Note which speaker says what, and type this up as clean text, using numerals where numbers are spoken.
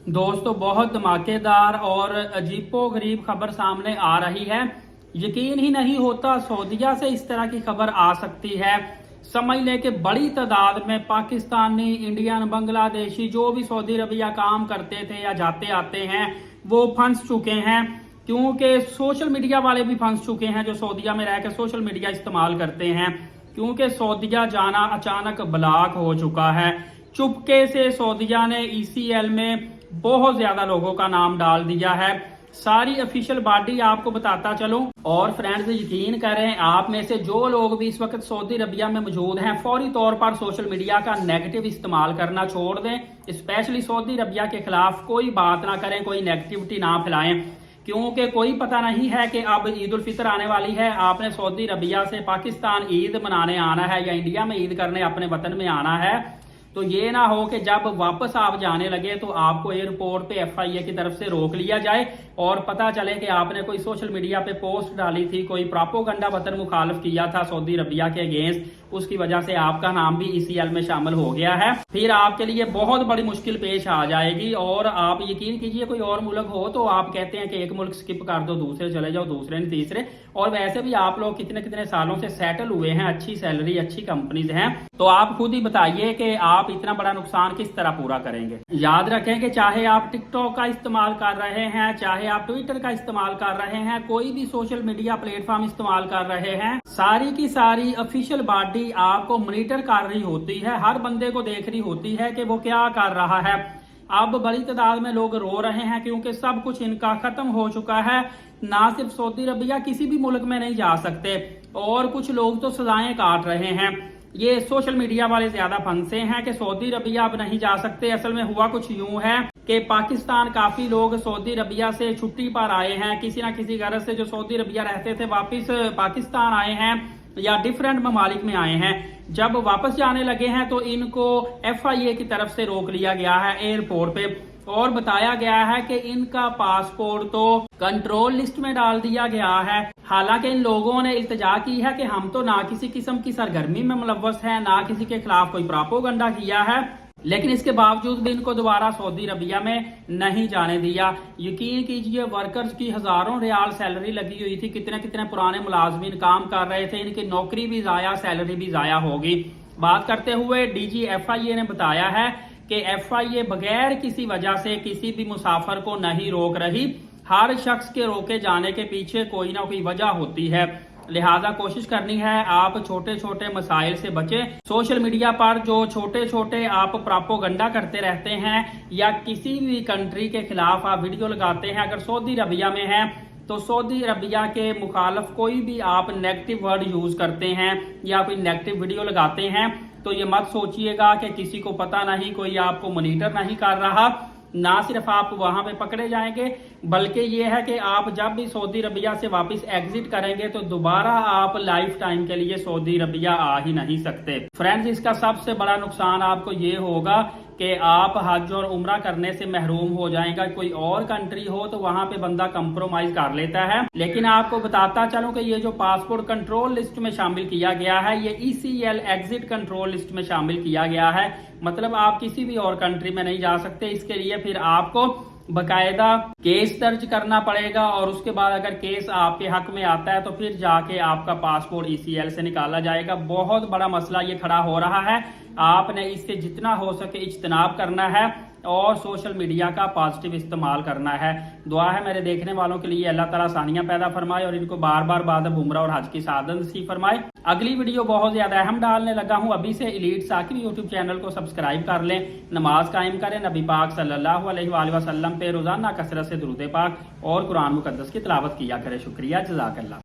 Speaker 1: दोस्तों बहुत धमाकेदार और अजीबोगरीब खबर सामने आ रही है। यकीन ही नहीं होता सऊदीया से इस तरह की खबर आ सकती है। समझ लें कि बड़ी तादाद में पाकिस्तानी, इंडियन, बांग्लादेशी जो भी सऊदी अरबिया काम करते थे या जाते आते हैं वो फंस चुके हैं, क्योंकि सोशल मीडिया वाले भी फंस चुके हैं जो सऊदीया में रहकर सोशल मीडिया इस्तेमाल करते हैं। क्योंकि सऊदीया जाना अचानक ब्लॉक हो चुका है। चुपके से सऊदीया ने ECL में बहुत ज्यादा लोगों का नाम डाल दिया है। सारी ऑफिशियल बॉडी आपको बताता चलूं। और फ्रेंड्स यकीन करें, आप में से जो लोग भी इस वक्त सऊदी अरबिया में मौजूद हैं फौरी तौर पर सोशल मीडिया का नेगेटिव इस्तेमाल करना छोड़ दें। स्पेशली सऊदी अरबिया के खिलाफ कोई बात ना करें, कोई नेगेटिविटी ना फैलाएं, क्योंकि कोई पता नहीं है कि अब ईद उल फितर आने वाली है। आपने सऊदी अरबिया से पाकिस्तान ईद मनाने आना है या इंडिया में ईद करने अपने वतन में आना है, तो ये ना हो कि जब वापस आप जाने लगे तो आपको एयरपोर्ट पे FIA की तरफ से रोक लिया जाए और पता चले कि आपने कोई सोशल मीडिया पे पोस्ट डाली थी, कोई प्रोपेगेंडा वतन मुखालिफ किया था सऊदी अरबिया के अगेंस्ट, उसकी वजह से आपका नाम भी ECL में शामिल हो गया है। फिर आपके लिए बहुत बड़ी मुश्किल पेश आ जाएगी। और आप यकीन कीजिए, कोई और मुल्क हो तो आप कहते हैं कि एक मुल्क स्किप कर दो, दूसरे चले जाओ, दूसरे ने तीसरे। और वैसे भी आप लोग कितने कितने सालों से सेटल हुए हैं, अच्छी सैलरी, अच्छी कंपनीज हैं, तो आप खुद ही बताइए कि आप इतना बड़ा नुकसान किस तरह पूरा करेंगे। याद रखें कि चाहे आप टिकटॉक का इस्तेमाल कर रहे हैं, चाहे आप ट्विटर का इस्तेमाल कर रहे हैं, कोई भी सोशल मीडिया प्लेटफॉर्म इस्तेमाल कर रहे हैं, सारी की सारी ऑफिशियल बॉडी आपको मॉनिटर कर रही होती है, हर बंदे को देख रही होती है कि वो क्या कर रहा है। अब बड़ी तादाद में लोग रो रहे हैं क्योंकि सब कुछ इनका खत्म हो चुका है। ना सिर्फ सऊदी अरबिया, किसी भी मुल्क में नहीं जा सकते, और कुछ लोग तो सजाएं काट रहे हैं। ये सोशल मीडिया वाले ज्यादा फंसे हैं कि सऊदी अरबिया अब नहीं जा सकते। असल में हुआ कुछ यूं है कि पाकिस्तान काफी लोग सऊदी अरबिया से छुट्टी पर आए हैं, किसी ना किसी गरज से जो सऊदी अरबिया रहते थे वापिस पाकिस्तान आए हैं या डिफरेंट ममालिक में आए हैं। जब वापस जाने लगे हैं तो इनको FIA की तरफ से रोक लिया गया है एयरपोर्ट पे, और बताया गया है कि इनका पासपोर्ट तो कंट्रोल लिस्ट में डाल दिया गया है। हालांकि इन लोगों ने इल्तिजा की है कि हम तो ना किसी किस्म की सरगर्मी में मुलव्वस हैं, ना किसी के खिलाफ कोई प्रोपेगेंडा किया है, लेकिन इसके बावजूद भी इनको दोबारा सऊदी अरबिया में नहीं जाने दिया। यकीन कीजिए, वर्कर्स की हजारों रियाल सैलरी लगी हुई थी, कितने कितने पुराने मुलाजमीन काम कर रहे थे, इनकी नौकरी भी जाया, सैलरी भी जाया होगी। बात करते हुए DG FIA ने बताया है कि FIA बगैर किसी वजह से किसी भी मुसाफिर को नहीं रोक रही। हर शख्स के रोके जाने के पीछे कोई ना कोई वजह होती है, लिहाजा कोशिश करनी है आप छोटे छोटे मसाइल से बचें। सोशल मीडिया पर जो छोटे छोटे आप प्रोपेगेंडा करते रहते हैं या किसी भी कंट्री के खिलाफ आप वीडियो लगाते हैं, अगर सऊदी अरबिया में है तो सऊदी अरबिया के मुखालिफ कोई भी आप नेगेटिव वर्ड यूज करते हैं या कोई नेगेटिव वीडियो लगाते हैं, तो ये मत सोचिएगा कि किसी को पता नहीं, कोई आपको मॉनिटर नहीं कर रहा। ना सिर्फ आप वहां पे पकड़े जाएंगे, बल्कि ये है कि आप जब भी सऊदी अरबिया से वापस एग्जिट करेंगे तो दोबारा आप लाइफ टाइम के लिए सऊदी अरबिया आ ही नहीं सकते। फ्रेंड्स, इसका सबसे बड़ा नुकसान आपको ये होगा कि आप हज और उम्रा करने से महरूम हो जाएगा। कोई और कंट्री हो तो वहां पे बंदा कंप्रोमाइज कर लेता है, लेकिन आपको बताता चलूं कि ये जो पासपोर्ट कंट्रोल लिस्ट में शामिल किया गया है, ये ECL एग्जिट कंट्रोल लिस्ट में शामिल किया गया है। मतलब आप किसी भी और कंट्री में नहीं जा सकते। इसके लिए फिर आपको बकायदा केस दर्ज करना पड़ेगा, और उसके बाद अगर केस आपके हक में आता है तो फिर जाके आपका पासपोर्ट ECL से निकाला जाएगा। बहुत बड़ा मसला ये खड़ा हो रहा है। आपने इससे जितना हो सके इज्तनाब करना है और सोशल मीडिया का पॉजिटिव इस्तेमाल करना है। दुआ है मेरे देखने वालों के लिए, अल्लाह ताला आसानियां पैदा फरमाए और इनको बार बार बाद उम्रा और हज की सादत नसीब फरमाए। अगली वीडियो बहुत ज्यादा अहम डालने लगा हूं, अभी से एलीट साकिब यूट्यूब चैनल को सब्सक्राइब कर लें, नमाज कायम करें, नबी पाक सल्लल्लाहु अलैहि वसल्लम पे रोजाना कसरत से दुरूद पाक और कुरान मुकद्दस की तिलावत किया करें। शुक्रिया, जज़ाकल्लाह।